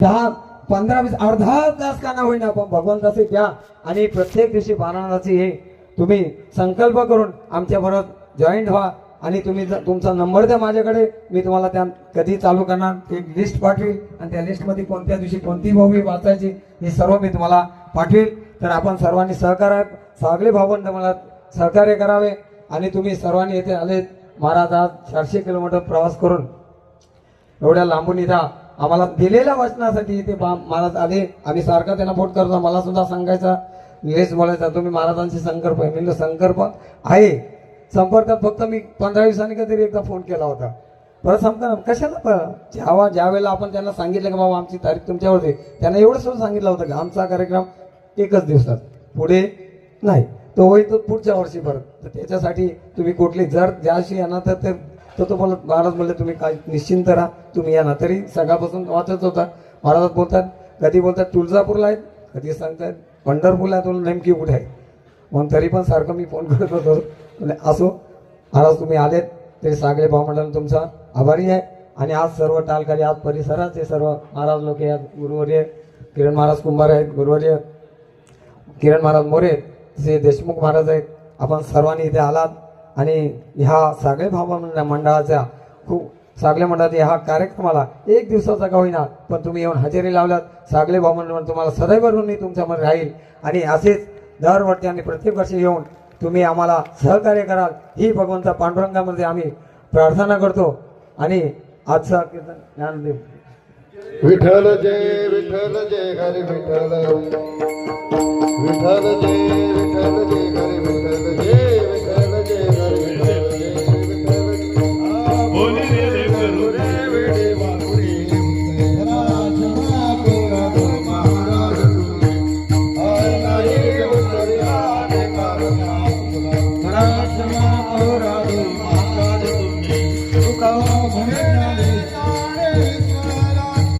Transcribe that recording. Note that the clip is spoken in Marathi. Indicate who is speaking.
Speaker 1: 10-15-20 अर्धा तास का ना होईना पण भगवंताचे द्या आणि प्रत्येक दिवशी पारायणाची हे तुम्ही संकल्प करून आमच्या बरोबर जॉईंट व्हा आणि तुम्ही तुमचा नंबर द्या माझ्याकडे, मी तुम्हाला त्या कधी चालू करणार एक लिस्ट पाठवेल आणि त्या लिस्टमध्ये कोणत्या दिवशी कोणती भावी वाचायची हे सर्व मी तुम्हाला पाठवेल. तर आपण सर्वांनी सहकार्य सगळे भावंड मला सहकार्य करावे आणि तुम्ही सर्वांनी येथे आलेत. महाराज आज 400 किलोमीटर प्रवास करून एवढ्या लांबून इथं आम्हाला दिलेल्या वचनासाठी इथे महाराज आले. आम्ही सारखा त्यांना फोन करतो, मला सुद्धा सांगायचा निलेश बोलायचा तुम्ही महाराजांशी संकल्प आहे. मी संकल्प आहे संपर्कात, फक्त मी 15 दिवसांनी कधीतरी एकदा फोन केला होता. परत सांगता कशाला ज्या वेळेला आपण त्यांना सांगितलं की बाबा आमची तारीख तुमच्यावरती, त्यांना एवढं सुद्धा सांगितलं होतं की आमचा कार्यक्रम एकच दिवसात पुढे नाही, तो होईल तो पुढच्या वर्षी परत. तर त्याच्यासाठी तुम्ही कुठली जर ज्याशी येणार तर तो बोलत महाराज बोलले तुम्ही काय निश्चिंत राहा, तुम्ही येणार. तरी सगळ्यापासून वाचत होता. महाराज बोलतात कधी बोलतात तुळजापूरला आहेत, कधी सांगतात पंढरपूरला आहे, तुला नेमकी कुठे आहे. मग तरी पण सारखं मी फोन करत होतो. म्हणजे असो महाराज तुम्ही आलेत तरी सागळे भावमंडळ तुमचा आभारी आहे. आणि आज सर्व टालकारी आज परिसराचे सर्व महाराज लोक आहेत, गुरुवर्य किरण महाराज कुंभार आहेत, गुरुवर्य किरण महाराज मोरे आहेत, तसे देशमुख महाराज आहेत. आपण सर्वांनी इथे आलात आणि ह्या सागळे भावमंडळ मंडळाच्या सागळे मंडळाच्या ह्या कार्यक्रमाला एक दिवसाचा का होईना पण तुम्ही येऊन हजेरी लावलात. सागळे भावमंडळ तुम्हाला सदैव ऋणी तुमच्यामध्ये राहील आणि असेच दरवर्षी आणि प्रत्येक वर्षी येऊन तुम्ही आम्हाला सहकार्य कराल ही भगवंता पांडुरंगामध्ये आम्ही प्रार्थना करतो. आणि आजचा कीर्तन ज्ञानदेव
Speaker 2: विठ्ठल जय हरी विठ्ठल विठ्ठल जय हरी विठ्ठल जय विठ्ठल जय हरी विठ्ठल बोली रे करू रे वेडे वाकुडी राजमा कोरा दो महाराज तुम्ही आय नाही उतरिया ने कारणा राजमा कोरा दो महाराज तुम्ही तुका म्हणे